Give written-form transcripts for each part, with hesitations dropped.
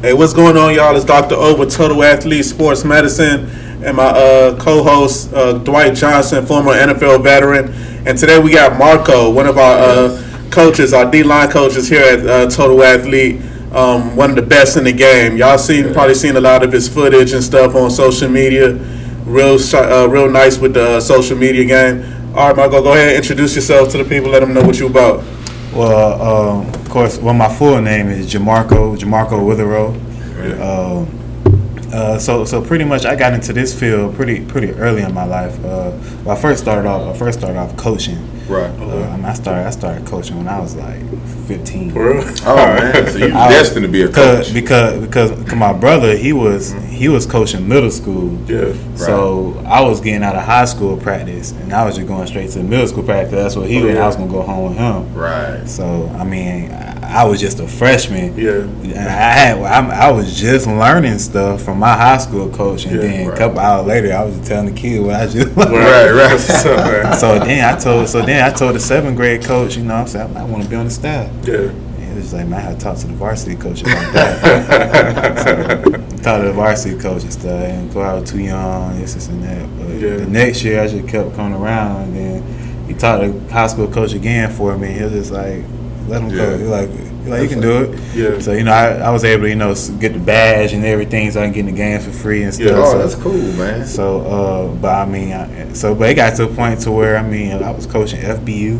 Hey, what's going on, y'all? It's Dr. O with Total Athlete Sports Medicine and my co-host, Dwight Johnson, former NFL veteran. And today we got Marco, one of our coaches, our D-line coaches here at Total Athlete, one of the best in the game. Y'all probably seen a lot of his footage and stuff on social media. Real nice with the social media game. All right, Marco, go ahead and introduce yourself to the people. Let them know what you about. Well, of course, my full name is Jimarco Witherow. So pretty much I got into this field pretty early in my life. I first started off coaching. Right. I started coaching when I was like 15. For real? Oh man, so you were destined to be a coach. Because my brother he was coaching middle school. Yeah. So I was getting out of high school practice and I was just going straight to middle school practice. That's what he went. I was gonna go home with him. Right. So I mean, I was just a freshman. Yeah. And I was just learning stuff from my high school coach, and then a couple hours later, I was just telling the kid what I just learned. Right. So then I told the 7th grade coach, you know, I said I want to be on the staff. Yeah. And he was like, man, I had to talk to the varsity coach about that. So talk to the varsity coach and stuff, and go out too young, this and that. But the next year, I just kept coming around, and then he talked to the high school coach again for me. He was just like, let him go. He's like you can do it. Yeah. So I was able to get the badge and everything, so I can get in the games for free and stuff. Yeah. Oh, so, that's cool, man. So, but it got to a point to where I was coaching FBU.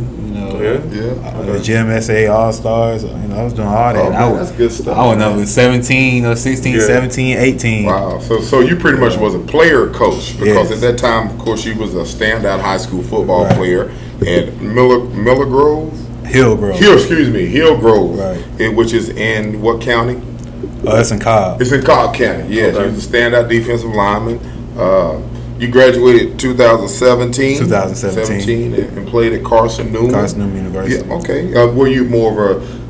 Gym SA All Stars. I was doing all that. That's good stuff. I was number 17 or 16, 17, 18. Wow. So you pretty much was a player coach because at that time, of course, you was a standout high school football player at Miller Grove. Hillgrove. Hillgrove. Right. Which is in what county? It's in Cobb. It's in Cobb County. Yes, Okay. you was a standout defensive lineman. You graduated 2017. 2017. And played at Carson Newman University. Yeah. Okay. Were you more of a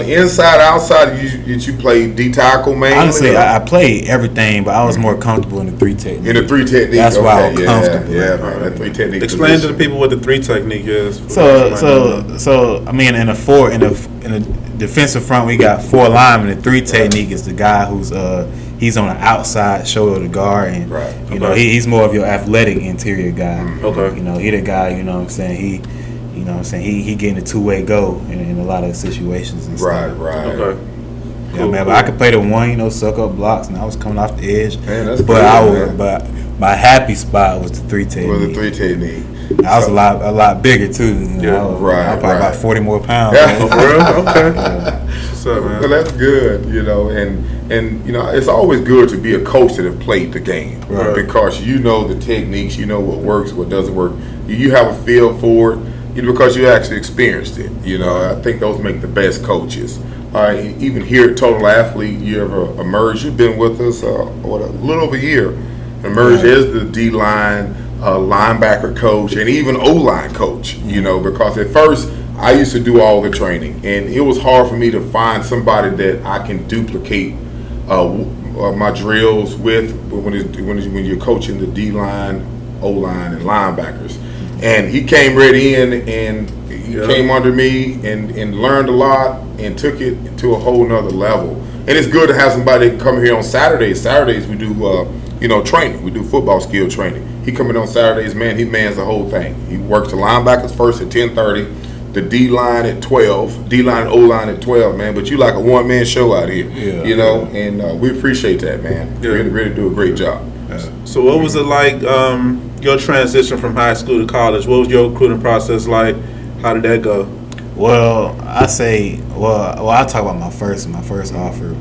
inside, outside? Did you play D tackle mainly? Honestly, I played everything, but I was more comfortable in the 3 technique. In the 3 technique. That's why I was comfortable. Yeah, man. That 3 technique. Explain to the people what the 3 technique is. So in a defensive front, we got 4 linemen. The 3 technique is the guy who's he's on the outside shoulder to guard, and he's more of your athletic interior guy. Okay. He the guy. You know what I'm saying. He getting a 2-way go in a lot of situations and stuff. Right. Okay. Yeah, man. But I could play the 1, suck up blocks, and I was coming off the edge. Man, that's but my happy spot was the 3 technique. Was the 3 technique. I was a lot bigger too. I was probably about 40 more pounds. Yeah. For real? Okay. What's up, man? Well, that's good, and it's always good to be a coach that have played the game, because you know the techniques, you know what works, what doesn't work. You have a feel for it, because you actually experienced it. I think those make the best coaches. Even here at Total Athlete, you ever emerged? You've been with us a little over a year. Emerged as the D-line linebacker coach and even O-line coach. Because at first I used to do all the training, and it was hard for me to find somebody that I can duplicate my drills with when you're coaching the D-line, O-line, and linebackers. And he came right in and he came under me and learned a lot and took it to a whole nother level. And it's good to have somebody that can come here on Saturdays. Saturdays we do training. We do football skill training. He coming on Saturdays, man. He mans the whole thing. He works the linebackers first at 10:30, the D line at 12, D line and O line at 12, man. But you like a 1-man show out here, And we appreciate that, man. Yeah. Really do a great job. So what was it like, your transition from high school to college? What was your recruiting process like? How did that go? Well, I'll talk about my first offer.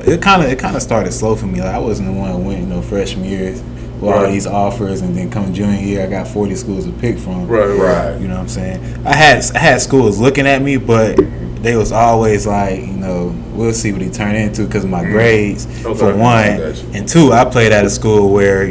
It kind of started slow for me. Like, I wasn't the one who went, freshman years with all these offers, and then coming junior year, I got 40 schools to pick from. Right. You know what I'm saying? I had schools looking at me, but they was always like, we'll see what he turned into because of my grades, for one. And 2, I played at a school where,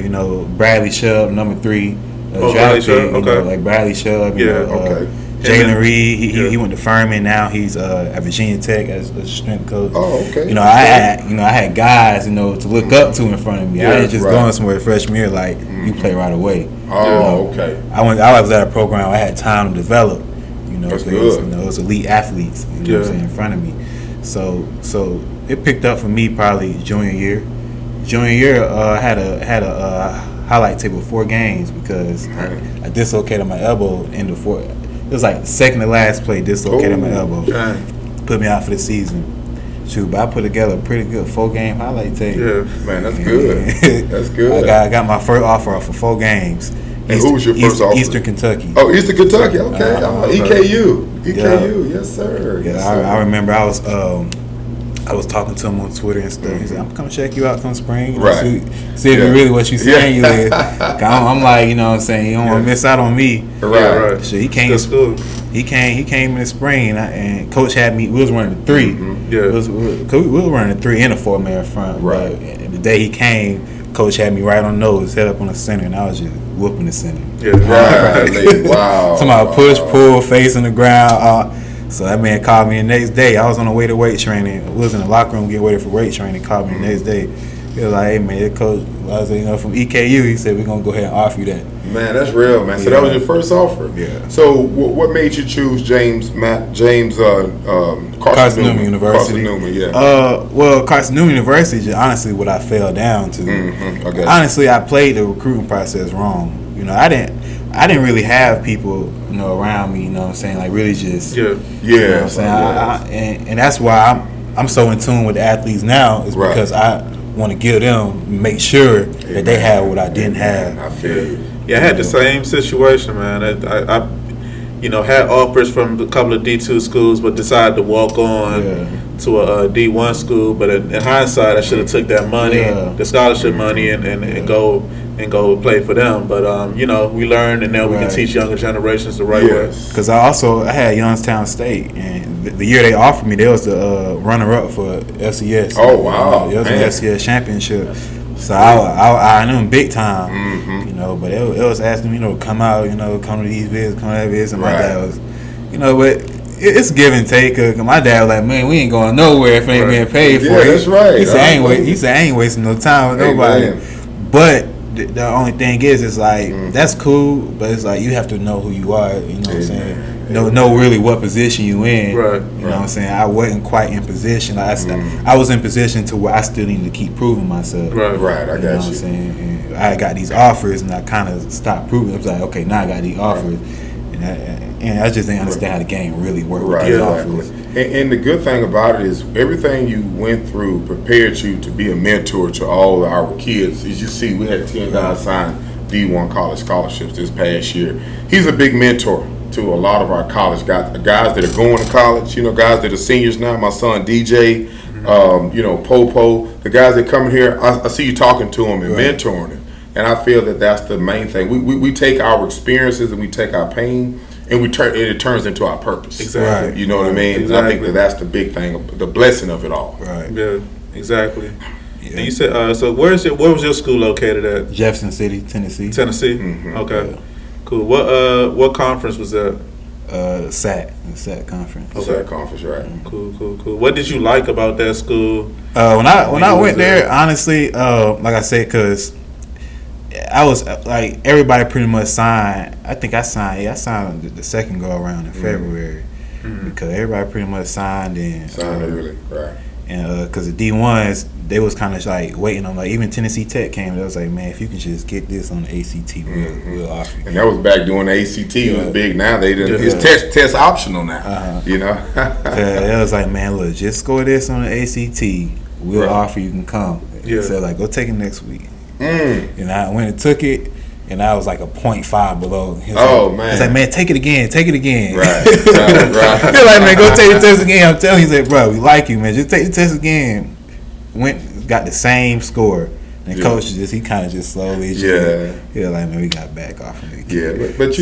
Bradley Chubb, number 3, Bradley Chubb, like Bradley Chubb, Jalen Reed, he went to Furman. Now he's at Virginia Tech as a strength coach. Oh, okay. I had guys, to look up to in front of me. I didn't just going somewhere freshman year like you play right away. Oh, okay. I was at a program I had time to develop. That's it good. was elite athletes. What I'm saying, in front of me. So it picked up for me probably junior year. Junior year, I had a highlight tape of 4 games because I dislocated my elbow in the 4. It was like the second to last play, dislocated my elbow. Put me out for the season. Shoot, but I put together a pretty good 4-game highlight tape. Yeah, man, that's good. That's good. I got my first offer for 4 games. And who was your first offer? Eastern Kentucky. Oh, Eastern Kentucky. Okay, EKU. EKU. Yes, sir. Yeah, yes, sir. I remember I was talking to him on Twitter and stuff. He said, "I'm coming to check you out come spring. Right. See if you really what you saying you is." I'm like, you know what I'm saying, you don't want to miss out on me. Right. So he came to school. He came in the spring and coach had me. We was running the 3. Yeah. We were running the 3 and a 4-man front. Right. But the day he came, coach had me right on nose, head up on the center, and I was just whooping the center. Yeah. Right. Wow. Somebody push, pull, face in the ground. So that man called me the next day. I was on the way to weight training. I was in the locker room getting ready for weight training. Called me the next day. He was like, "Hey man, coach," I was from EKU. He said, "We're gonna go ahead and offer you that." Man, that's real, man. So that was your first offer. Yeah. So what made you choose Carson Newman University? Carson Newman, yeah. Well, Carson Newman University is honestly what I fell down to. Okay. Honestly, I played the recruiting process wrong. I didn't really have people, around me, what I'm saying, like really just Yeah. You know what I'm saying? And that's why I'm so in tune with the athletes now is because I want to give them, make sure that they have what I didn't have. I feel you. Yeah, I had the same situation, man. I had offers from a couple of D2 schools, but decided to walk on to a D1 school. But in hindsight, I should have took that money, the scholarship money, and go play for them. But we learn, and now we can teach younger generations the right way. Because I had Youngstown State, and the year they offered me, they was the runner-up for FCS. Oh wow! It was an FCS championship. So I knew them big time, but it was asking me, to come out, come to these visits, come to that visit. And my dad was, but it's give and take. My dad was like, "Man, we ain't going nowhere if it ain't being paid for." Yeah, that's right. He said, I ain't wasting no time with nobody. But the only thing is like that's cool, but it's like you have to know who you are. You know what I'm saying? Know really what position you in. Right. You know what I'm saying? I wasn't quite in position. I was in position to where I still needed to keep proving myself. Right. I got you. Know what I'm saying? And I got these offers, and I kind of stopped proving. I was like, okay, now I got these offers, and I just didn't understand how the game really worked with these offers. And the good thing about it is everything you went through prepared you to be a mentor to all of our kids. As you see, we had 10 guys sign D1 college scholarships this past year. He's a big mentor to a lot of our college guys that are going to college, guys that are seniors now. My son DJ, Popo, the guys that come here, I see you talking to them and mentoring them. And I feel that that's the main thing. We take our experiences and we take our pain and it turns into our purpose. Exactly. You know what I mean? Exactly. I think that's the big thing, the blessing of it all. Right. Yeah, exactly. Yeah. And you said, so where was your school located at? Jefferson City, Tennessee. Tennessee? Mm-hmm. Okay. Yeah. Cool. What conference was that? The SAC conference. Okay. SAC conference, right? Cool. What did you like about that school? When I went there, honestly, like I said, because I was like everybody pretty much signed. I think I signed. Yeah, I signed the second go around in February because everybody pretty much signed early, right? And because the D1s, they was kind of like waiting on, like, even Tennessee Tech came. They was like, man, if you can just get this on the ACT, we'll offer you. And that was back during the ACT. It was big. Now it's test optional now. It was like, man, look, just score this on the ACT. We'll offer you can come. Yeah. So like, go take it next week. And I went and took it. And I was like a 0.5 below. Man. He's like, man, take it again. Right. You're like, man, go take the test again. I'm telling you, he's like, bro, we like you, man. Just take the test again. Got the same score. And coach he kind of just slowly. He was like, man, we got back off of it. Yeah, but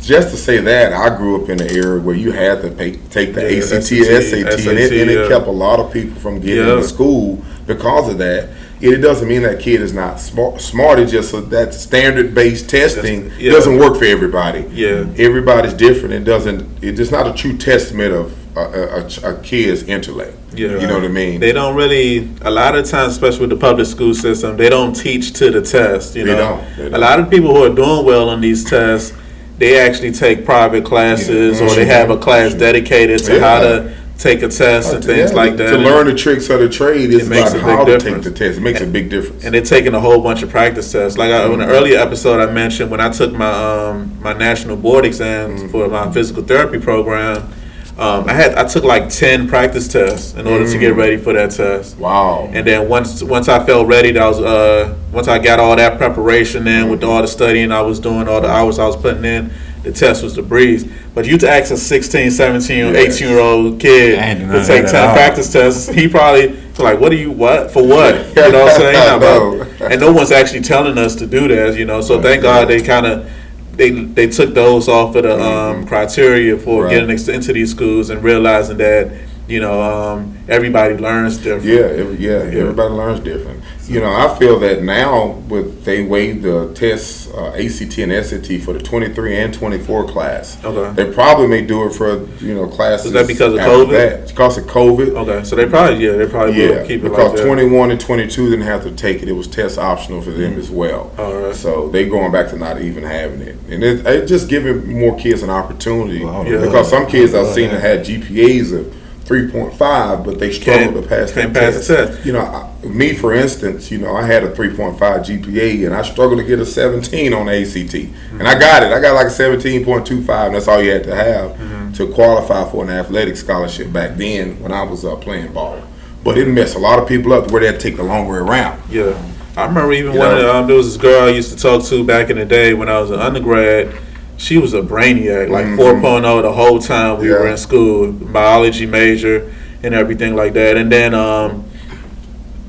just to say that, I grew up in an era where you had to take the ACT, SAT, and it kept a lot of people from getting into school because of that. It doesn't mean that kid is not smart. It's just that standard-based testing doesn't work for everybody. Yeah, everybody's different. It's not a true testament of a kid's intellect. Yeah, you know what I mean. They don't really. A lot of times, especially with the public school system, they don't teach to the test. They don't. A lot of people who are doing well on these tests, they actually take private classes or they have a class dedicated to how to take a test and things like that. To learn the tricks of the trade is about how to take the test. It makes a big difference. And they're taking a whole bunch of practice tests. Like in an earlier episode, I mentioned when I took my national board exams for my physical therapy program. I took like 10 practice tests in order to get ready for that test. Wow! And then once I felt ready, once I got all that preparation in with all the studying I was doing, all the hours I was putting in, the test was the breeze. But you to ask a 16, 17, 18-year-old kid to take 10 practice tests, he probably like, what? For what? You know what I'm saying? And no one's actually telling us to do that, you know. So thank God they kind of they took those off of the criteria for getting into these schools and realizing that, you know, everybody learns different. Everybody learns different. You know, I feel that now they waive the tests, ACT and SAT for the 23 and 24 class. Okay. They probably may do it for, classes. Is that because of COVID? It's because of COVID. Okay, so they probably will keep it because like that. 21 and 22 didn't have to take it. It was test optional for them as well. All right. So they going back to not even having it. And it just giving more kids an opportunity. Because some kids I've seen that had GPAs of 3.5, but they struggle to pass that test. You know, me for instance, I had a 3.5 GPA and I struggled to get a 17 on the ACT, and I got it. I got like a 17.25, and that's all you had to have to qualify for an athletic scholarship back then when I was playing ball. But it messed a lot of people up to where they had to take the long way around. Yeah, I remember even there was this girl I used to talk to back in the day when I was an undergrad. She was a brainiac, like 4.0 the whole time we were in school, biology major and everything like that. And then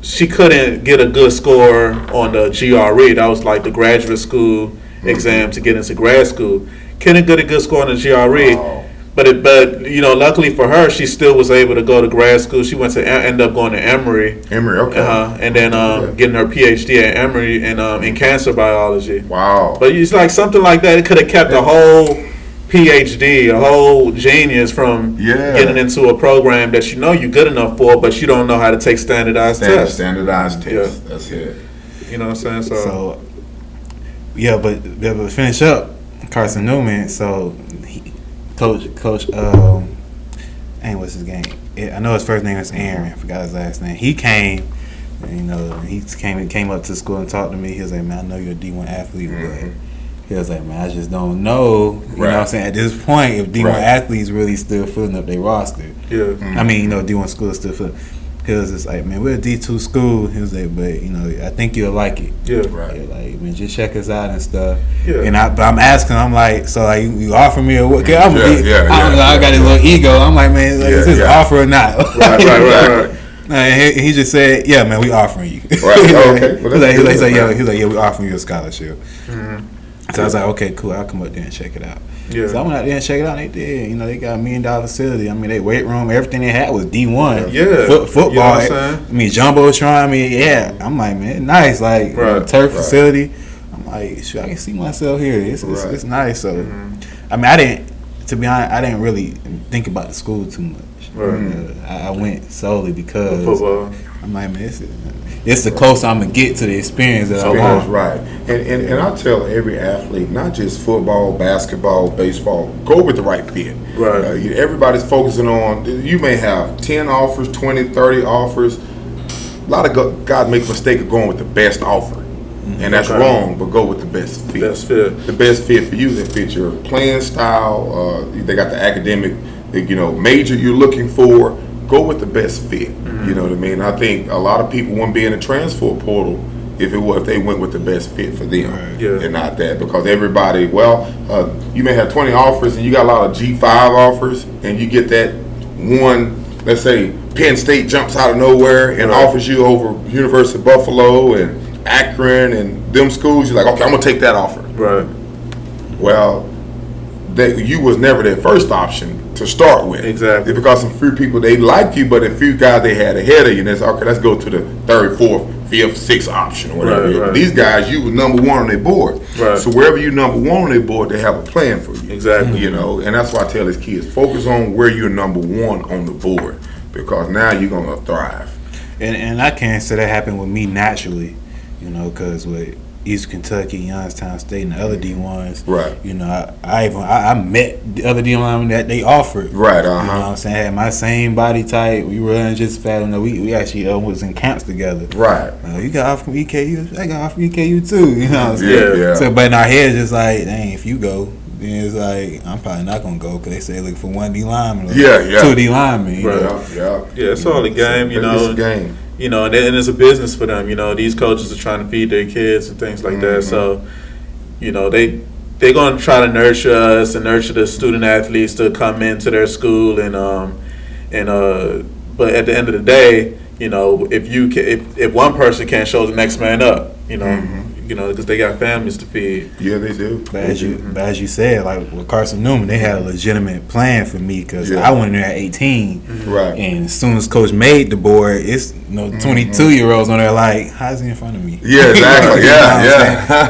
she couldn't get a good score on the GRE. That was like the graduate school exam to get into grad school. Couldn't get a good score on the GRE. Wow. But luckily for her, she still was able to go to grad school. She end up going to Emory. Emory, okay. And then getting her PhD at Emory in cancer biology. Wow. But it's like something like that. It could have kept a whole PhD, a whole genius from getting into a program that you're good enough for, but you don't know how to take standardized tests. Standardized tests. That's it. You know what I'm saying? So but to finish up, Carson Newman. So Coach, what's his game? I know his first name is Aaron. I forgot his last name. He came, he came up to school and talked to me. He was like, man, I know you're a D1 athlete, but he was like, man, I just don't know. You know what I'm saying? At this point, if D1 athletes really still filling up their roster. Yeah. I mean, D1 school is still filling. He was just like, man, we're a D2 school. He was like, but I think you'll like it. Yeah, like, man, just check us out and stuff. Yeah. But I'm asking, I'm like, so like, you offer me or what? I got his little ego. I'm like, man, is this an offer or not? Right. And he just said, yeah, man, we offering you. Right. Okay. He's like, yeah, we offering you a scholarship. So I was like, okay, cool. I'll come up there and check it out. Yeah. So I went out there and checked it out. And they did. They got $1 million facility. I mean, they weight room, everything they had was D1. Yeah. Football. You know what I'm saying? Jumbotron. I'm like, man, nice. Like turf facility. I'm like, sure, I can see myself here. It's nice. So, I mean, I didn't really think about the school too much. Right. I went solely because football. I'm like, man, it's the closest I'm gonna get to the experience that I want. Right. And I tell every athlete, not just football, basketball, baseball, go with the right fit. Right. Everybody's focusing on, you may have 10 offers, 20, 30 offers. A lot of guys make the mistake of going with the best offer. And that's wrong, but go with the best fit. The best fit for you that fits your playing style. They got the academic, major you're looking for. Go with the best fit. You know what I mean? I think a lot of people wouldn't be in the transfer portal if they went with the best fit for them and not that. Because everybody, you may have 20 offers and you got a lot of G5 offers, and you get that one, let's say Penn State jumps out of nowhere and offers you over University of Buffalo and Akron and them schools. You're like, okay, I'm gonna take that offer. Right. Well, you was never their first option to start with. Exactly. Because some few people, they like you, but a few guys they had ahead of you, and they said, okay, let's go to the third, fourth, fifth, sixth option or whatever. Right. These guys, you were number one on their board. Right. So wherever you number one on their board, they have a plan for you. Exactly. And that's why I tell these kids, focus on where you're number one on the board, because now you're gonna thrive. And I can't say that happened with me naturally, because with East Kentucky, Youngstown State, and the other D1s. Right. You know, I met the other D1 that they offered. Right. You know what I'm saying? I had my same body type. We were just fat. You know, we actually was in camps together. Right. You got off from EKU. I got off from EKU too. You know what I'm saying? Yeah. So, but in our heads, just like, dang, if you go, then it's like, I'm probably not gonna go because they say look for one D lineman. Yeah. 2 D linemen. Right. Yeah. It's all a game. You know. It's a game. You know, and it's a business for them. You know, these coaches are trying to feed their kids and things like that. So, you know, they're going to try to nurture us and nurture the student athletes to come into their school but at the end of the day, you know, if one person can't show the next man up, you know. You know, because they got families to feed. Yeah, they do. But as you said, like with Carson Newman, they had a legitimate plan for me because I went in there at 18, right? And as soon as Coach made the board, it's 22-year-olds on there like, how's he in front of me? Yeah, exactly.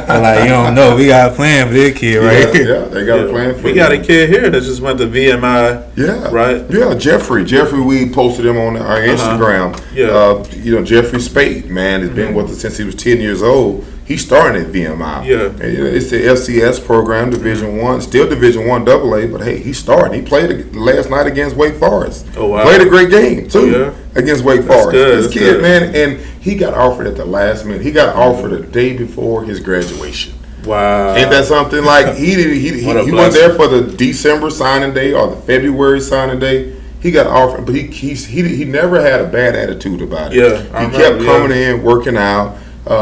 But like, you don't know, we got a plan for this kid, right? Yeah, they got a plan for. We got a kid here that just went to VMI. Yeah, right. Yeah, Jeffrey, we posted him on our Instagram. You know, Jeffrey Spade, man, has been with us since he was 10 years old. He started at VMI. Yeah. And, you know, it's the FCS program, Division I, still Division I AA, but hey, he started. He played last night against Wake Forest. Oh, wow. Played a great game, too, against Wake Forest. This kid, man, and he got offered at the last minute. He got offered the day before his graduation. Wow. Ain't that something? Like, he wasn't there for the December signing day or the February signing day. He got offered, but he never had a bad attitude about it. Yeah. He kept coming in, working out,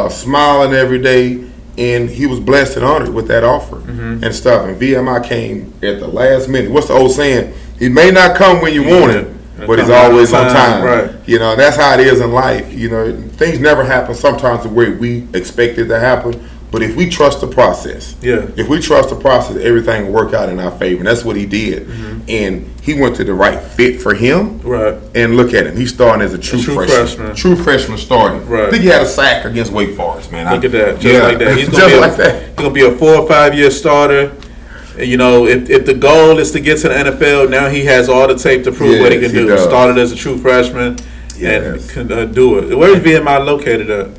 smiling every day, and he was blessed and honored with that offer and stuff. And VMI came at the last minute. What's the old saying? He may not come when you want him, but he's always on time. Right. You know, that's how it is in life. You know, things never happen sometimes the way we expect it to happen. But if we trust the process, everything will work out in our favor. And that's what he did. And he went to the right fit for him. Right. And look at him. He's starting as a true freshman. True freshman starting. Right. I think he had a sack against Wake Forest, man. Look at that. Just like that. He's going to be a 4 or 5 year starter. And, you know, if the goal is to get to the NFL, now he has all the tape to prove what he can do. Started as a true freshman and can do it. Where is VMI located at?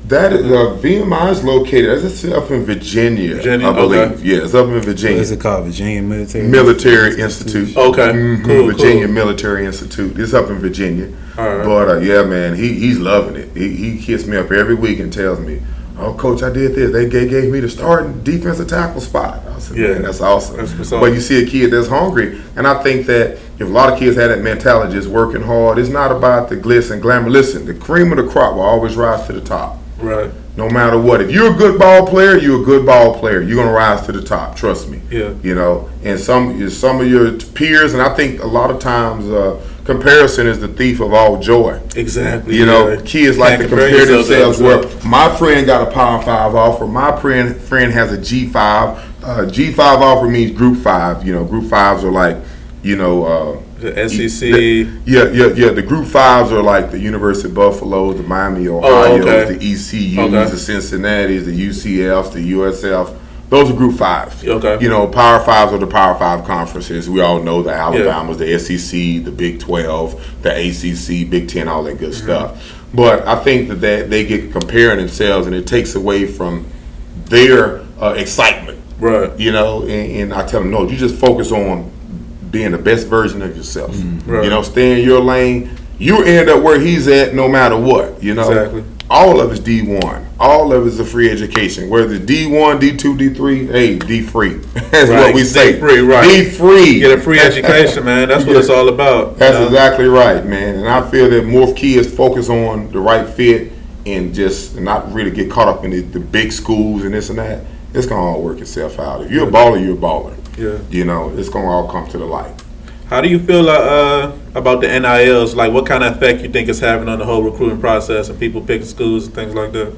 That is VMI is located. It's up in Virginia, I believe. Okay. Yeah, it's up in Virginia. What is it called? Virginia Military Institute. Okay, cool. Virginia Military Institute. It's up in Virginia. All right. But yeah, man, he's loving it. He hits me up every week and tells me, "Oh, coach, I did this. They gave me the starting defensive tackle spot." I said, "Man, that's awesome." But you see a kid that's hungry, and I think that if a lot of kids have that mentality, just working hard, it's not about the glitz and glamour. Listen, the cream of the crop will always rise to the top. Right. No matter what. If you're a good ball player, you're a good ball player. You're gonna rise to the top. Trust me. Yeah. You know, and some of your peers, and I think a lot of times comparison is the thief of all joy. Exactly. You know, kids like to compare themselves. Well, my friend got a Power 5 offer. My friend has a G5. G5 offer means Group 5. You know, Group 5s are like, you know. The SEC. The Group 5s are like the University of Buffalo, the Miami Ohio, the ECUs, the Cincinnati's, the UCFs, the USF. Those are Group 5s. Okay. You know, Power 5s are the Power 5 conferences. We all know the Alabamas, the SEC, the Big 12, the ACC, Big 10, all that good stuff. But I think that they get comparing themselves, and it takes away from their excitement. Right. You know, and I tell them, no, you just focus on being the best version of yourself. Right. You know, stay in your lane. You end up where he's at no matter what. You know, exactly. All of it's D1. All of it's a free education. Whether it's D1, D2, D3, hey, D free. That's what we say. D free, right. D free. Get a free education, man. That's what it's all about. That's exactly right, man. And I feel that more kids focus on the right fit and just not really get caught up in the big schools and this and that. It's gonna all work itself out. If you're a baller, you're a baller. Yeah. You know, it's gonna all come to the light. How do you feel about the NILs? Like, what kind of effect you think it's having on the whole recruiting process and people picking schools and things like that?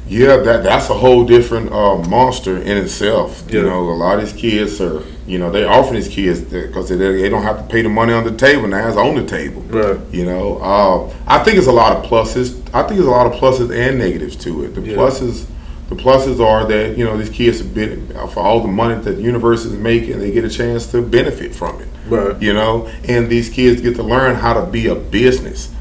Yeah, that's a whole different monster in itself. Yeah. You know, a lot of these kids are, you know, they offer these kids because they don't have to pay the money on the table. Now it's on the table. Right. You know, I think it's a lot of pluses. I think there's a lot of pluses and negatives to it. The pluses are that, you know, these kids have been, for all the money that the universities make, and they get a chance to benefit from it. Right. You know, and these kids get to learn how to be a business,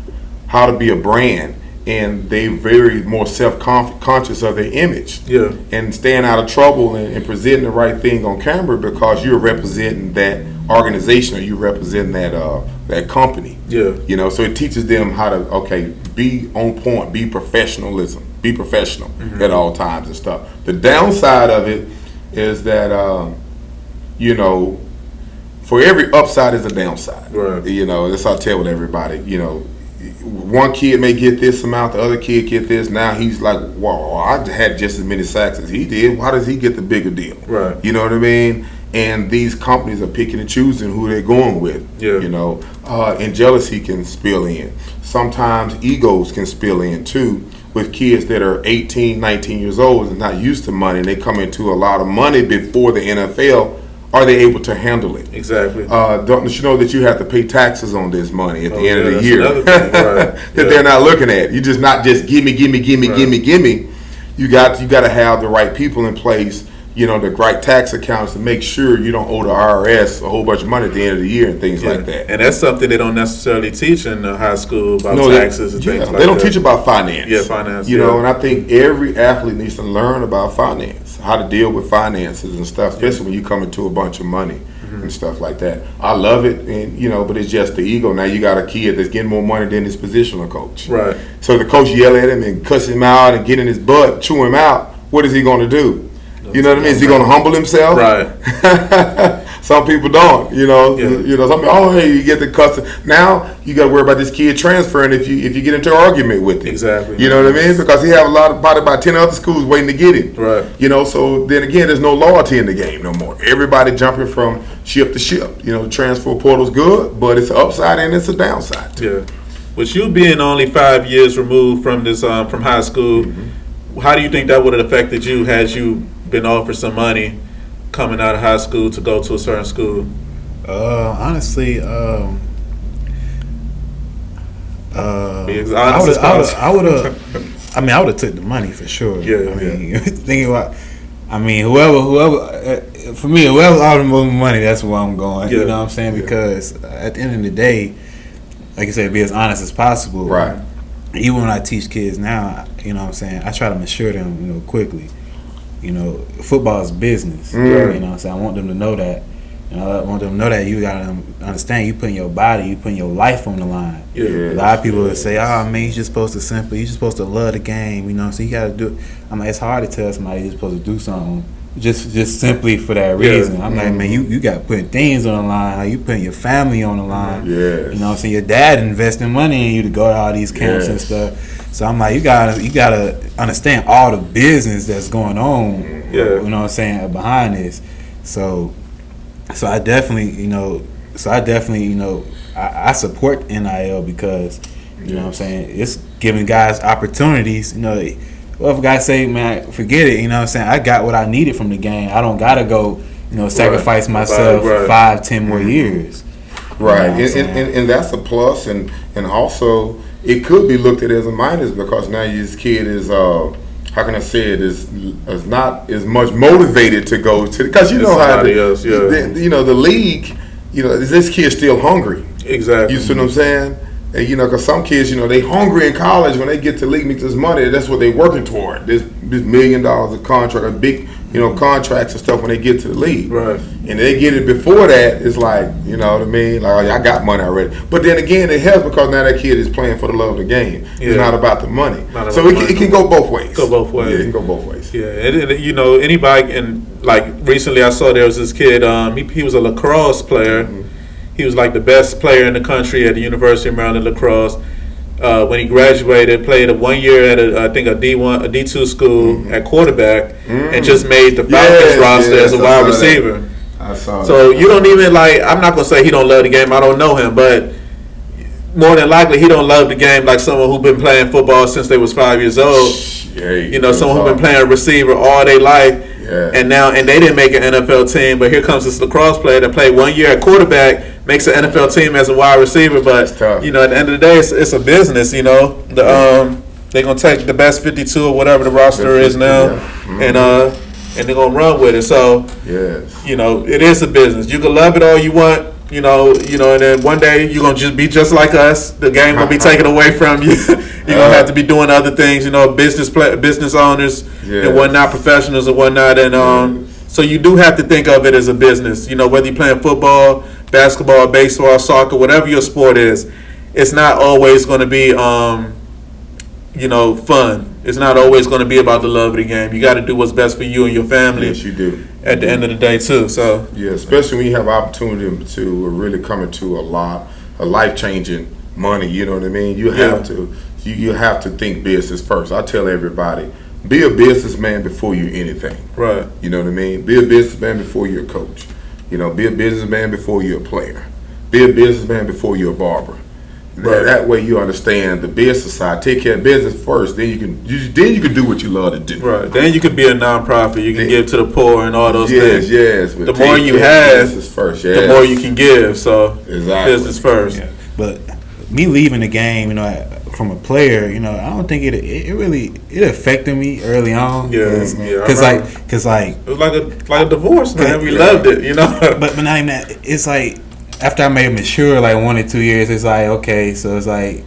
how to be a brand, and they very more self-conscious of their image. Yeah. And staying out of trouble and presenting the right thing on camera because you're representing that organization or you represent that company. Yeah. You know, so it teaches them how to be on point, be professional at all times and stuff. The downside of it is that you know, for every upside is a downside. Right. You know, that's how I tell with everybody. You know, one kid may get this amount, the other kid get this. Now he's like, "Wow, I had just as many sacks as he did. Why does he get the bigger deal?" Right. You know what I mean? And these companies are picking and choosing who they're going with. Yeah. You know, and jealousy can spill in. Sometimes egos can spill in too with kids that are 18, 19 years old and not used to money. And they come into a lot of money before the NFL. Are they able to handle it? Exactly. Don't you know that you have to pay taxes on this money at the end of the year? Another thing, right. That they're not looking at. You just not just gimme. You got to have the right people in place. You know, the right tax accounts to make sure you don't owe the IRS a whole bunch of money at the end of the year and things like that. And that's something they don't necessarily teach in high school about taxes and things like that. They don't teach about finance. Yeah, finance. You know, and I think every athlete needs to learn about finance, how to deal with finances and stuff, especially when you come into a bunch of money and stuff like that. I love it, and you know, but it's just the ego. Now you got a kid that's getting more money than his positional coach. Right. So the coach yell at him and cuss him out and get in his butt, chew him out. What is he going to do? You know what I mean? Is he going to humble himself? Right. Some people don't. You know. Yeah. You know. Some people, hey, you get the cuss. Now you got to worry about this kid transferring if you get into an argument with him. Exactly. You know what I mean? Because he have probably about 10 other schools waiting to get him. Right. You know. So then again, there's no loyalty in the game no more. Everybody jumping from ship to ship. You know, the transfer portal's good, but it's an upside and it's a downside too. Yeah. With you being only 5 years removed from this from high school, how do you think that would have affected you had you been offered some money coming out of high school to go to a certain school? Honestly, I would have. I mean, I would have took the money for sure. Yeah. I mean, thinking about. I mean, whoever. For me, whoever offered more money, that's where I'm going. Yeah. You know what I'm saying? Because at the end of the day, like I said, be as honest as possible. Right. Even when I teach kids now, you know what I'm saying, I try to mature them, you know, quickly. You know, football is business. You know what I'm saying? I want them to know that. You know, I want them to know that you gotta understand you putting your body, you putting your life on the line. Yeah. A lot of people will say, "Oh man, you're just supposed to love the game." You know, so you gotta do it. I'm like, it's hard to tell somebody you're supposed to do something just simply for that reason. I'm like, man, you got putting things on the line. Like, you putting your family on the line. Yes. You know what I'm saying? Your dad investing money in you to go to all these camps and stuff. So I'm like, you gotta understand all the business that's going on. Yeah. You know what I'm saying, behind this. So I definitely, I support NIL because, you know what I'm saying, it's giving guys opportunities. You know, well, if guys say, man, forget it, you know what I'm saying, I got what I needed from the game. I don't gotta go, you know, sacrifice myself for 5-10 more years. Right, You know and that's a plus, and also it could be looked at as a minus because now this kid is how can I say it, is not as much motivated to go to, because you know how the league, you know, is this kid still hungry? Exactly. You see what I'm saying? And, you know, because some kids, you know, they hungry in college. When they get to league, make this money, that's what they working toward. This $1 million of contract, a big, you know, contracts and stuff when they get to the league. Right. And they get it before that, it's like, you know what I mean? Like, I got money already. But then again, it helps because now that kid is playing for the love of the game. It's not about the money. So it can go both ways. Go both ways. Yeah, it can go both ways. Yeah, and you know, anybody, and like recently I saw there was this kid, he was a lacrosse player. He was like the best player in the country at the University of Maryland lacrosse. When he graduated, played 1 year at a D1, a D2 school at quarterback, and just made the Falcons roster as a wide receiver. I saw so that. You don't even I'm not gonna say he don't love the game. I don't know him, but more than likely he don't love the game like someone who's been playing football since they was 5 years old. You know, someone who's been playing receiver all their life. And they didn't make an NFL team, but here comes this lacrosse player that played 1 year at quarterback, makes an NFL team as a wide receiver. But you know, at the end of the day, it's a business. You know, they're gonna take the best 52 or whatever the roster is now, and they're gonna run with it. So you know, it is a business. You can love it all you want. You know, and then one day you're gonna just be just like us. The game gonna be taken away from you. You're gonna have to be doing other things, business owners and whatnot, professionals and whatnot, and so you do have to think of it as a business. Whether you're playing football, basketball, baseball, soccer, whatever your sport is, it's not always going to be, fun. It's not always going to be about the love of the game. You got to do what's best for you and your family. Yes, you do. At the end of the day, too. So yeah, especially when you have opportunity to really come into a life-changing money. You know what I mean? You have to. You have to think business first. I tell everybody, be a businessman before you're anything. Right. You know what I mean? Be a businessman before you're a coach. Be a businessman before you're a player. Be a businessman before you're a barber. Right. That way you understand the business side. Take care of business first. Then you can do what you love to do. Right. Then you can be a nonprofit. You can give to the poor and all those things. Yes. The more you have, first, the more you can give. So exactly. Business first. Yeah. But me leaving the game, from a player, I don't think it affected me early on. Because it was like a divorce, man. We loved it, But not even that. It's like after I made it mature, like 1 or 2 years, it's like okay, so it's like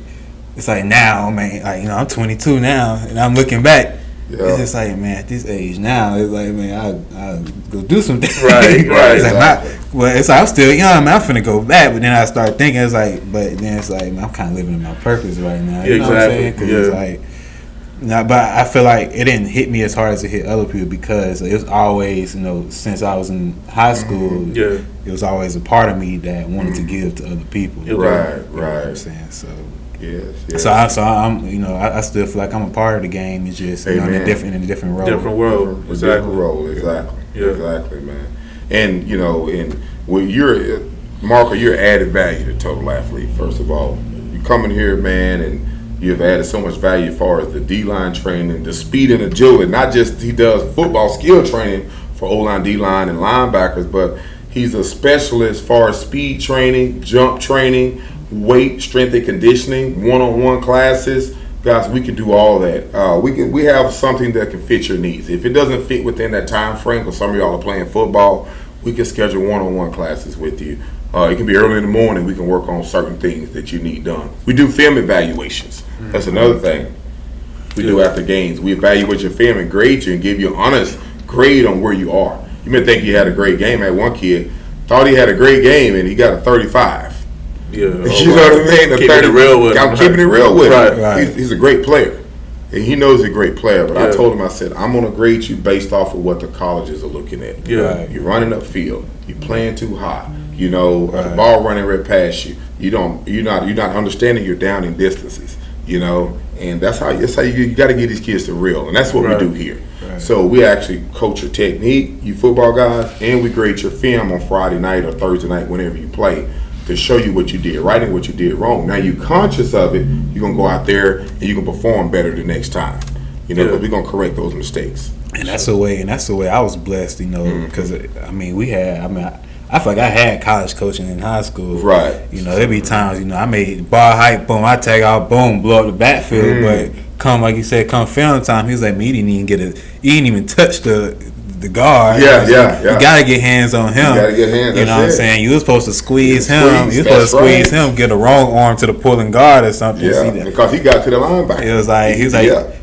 now, man, I'm 22 now, and I'm looking back. Yeah. It's just like, man, at this age now, it's like, man, I go do some things. Right. It's like I'm still young, man. I'm finna go back, but then I start thinking, it's like, man, I'm kind of living in my purpose right now. You know what I'm saying? 'Cause it's like, but I feel like it didn't hit me as hard as it hit other people because it was always, since I was in high school, it was always a part of me that wanted to give to other people. Right. You know what I'm saying? So. Yes. So I'm, I still feel like I'm a part of the game. It's just in a different role. Different world. Exactly. Yeah. Exactly, man. And you're Marco, you're added value to Total Athlete. First of all, you come in here, man, and you've added so much value as far as the D-line training, the speed and agility. Not just he does football skill training for O-line, D-line, and linebackers, but he's a specialist as far as speed training, jump training, weight, strength and conditioning, one-on-one classes. Guys, we can do all that. We have something that can fit your needs. If it doesn't fit within that time frame, because some of y'all are playing football, we can schedule one-on-one classes with you. It can be early in the morning. We can work on certain things that you need done. We do film evaluations. That's another thing we do after games. We evaluate your film and grade you and give you an honest grade on where you are. You may think you had a great game. I had one kid thought he had a great game and he got a 35. Yeah, you know what I mean? Keeping it real with him. I'm keeping it real with him. Right. He's a great player. And he knows he's a great player. But I told him, I said, I'm going to grade you based off of what the colleges are looking at. Yeah. You're running upfield. You're playing too high. The ball running right past you. You're not understanding your downing distances. And that's how you got to get these kids to real. And that's what we do here. Right. So we actually coach your technique, you football guys, and we grade your film on Friday night or Thursday night whenever you play, to show you what you did right and what you did wrong. Now you're conscious of it, you're going to go out there and you can perform better the next time. We're going to correct those mistakes. And that's the way I was blessed, because I feel like I had college coaching in high school. Right. There'd be times, I made ball height, boom, I take out, boom, blow up the backfield, but come film time, he was like, he didn't even touch the guard. Yeah. You gotta get hands on him. You gotta get hands. You know what I'm saying? You were supposed to squeeze him. You were supposed to squeeze him, get the wrong arm to the pulling guard or something. Yeah, because he got to the linebacker. He was like,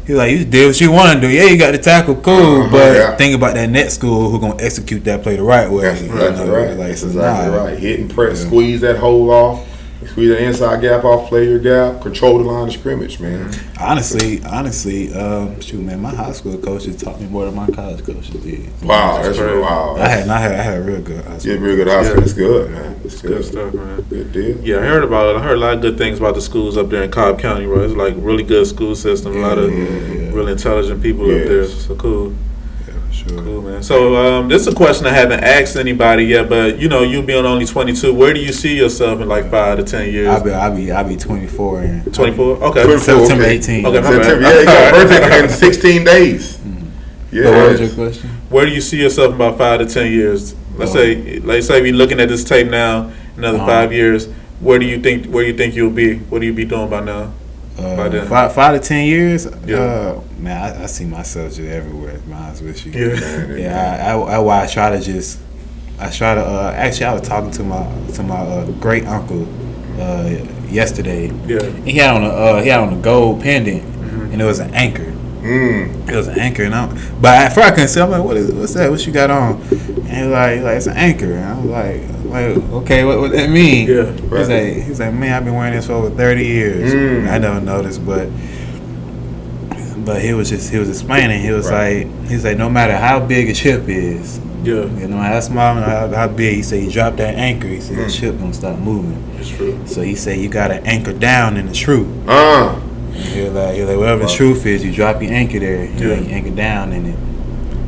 you did what you want to do. Yeah, you got the tackle, cool. But think about that net school who gonna execute that play the right way. That's exactly right. That's exactly right. Hit and press, squeeze that hole off. Squeeze the inside gap off, play your gap, control the line of scrimmage, man. Honestly, shoot, man, my high school coaches taught me more than my college coaches did. Wow, that's real. Wow. I had a real good high school. Yeah, real good high school. It's good, man. It's good stuff, man. Good deal. Yeah, I heard a lot of good things about the schools up there in Cobb County, bro. It's like really good school system. A lot of really intelligent people up there. So cool. Sure. Cool, man. So this is a question I haven't asked anybody yet, but you being only 22, where do you see yourself in like 5 to 10 years? I'll be 24 and 24. Okay. 24, September 18. Okay, September. Yeah, you got a birthday in 16 days. Yeah. So what was your question? Where do you see yourself in about 5 to 10 years? Let's say we're looking at this tape now. Another 5 years. Where do you think you'll be? What do you be doing by now? 5 to 10 years, man, I see myself just everywhere. To be honest with you, I try to. Actually, I was talking to my great uncle yesterday. Yeah. And he had on a gold pendant, and it was an anchor. It was an anchor, but at first I couldn't see. I'm like, what's that? What you got on? And he's like it's an anchor. And I was like, okay, what that mean? Yeah. Right. He's like, man, I've been wearing this for over 30 years. I never noticed, but he was explaining. He was like, no matter how big a ship is, no matter how small, how big, he said, you drop that anchor, he said, the ship gonna stop moving. It's true. So he said, you gotta anchor down in the truth. He's like, whatever the truth is, you drop your anchor there, you anchor down in it.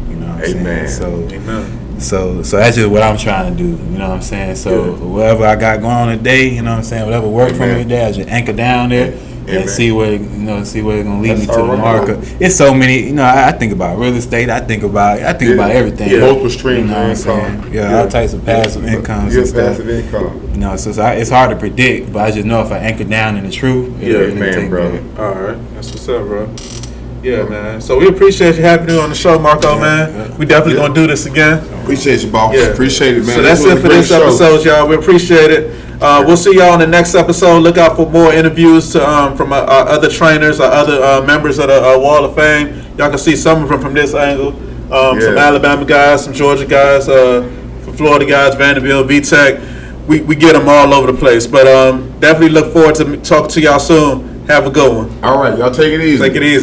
You know what I'm saying? So that's just what I'm trying to do. You know what I'm saying? So whatever I got going on today, you know what I'm saying? Whatever worked for me today, I just anchor down there and see where it's gonna lead me to the market. It's so many. I think about real estate. I think about everything. Multiple streams of income. All types of passive incomes and stuff. Passive income. So it's hard to predict, but I just know if I anchor down in the truth, brother. All right, that's what's up, bro. Yeah, man. So we appreciate you having you on the show, Marco, man. We definitely gonna do this again. Appreciate you, boss. Appreciate it, man. So that's it for this episode, y'all. We appreciate it. We'll see y'all in the next episode. Look out for more interviews from our other trainers, our other members of the Wall of Fame. Y'all can see some of them from this angle. Some Alabama guys, some Georgia guys, some Florida guys, Vanderbilt, VTech. We get them all over the place. But definitely look forward to talking to y'all soon. Have a good one. All right, y'all take it easy. Take it easy.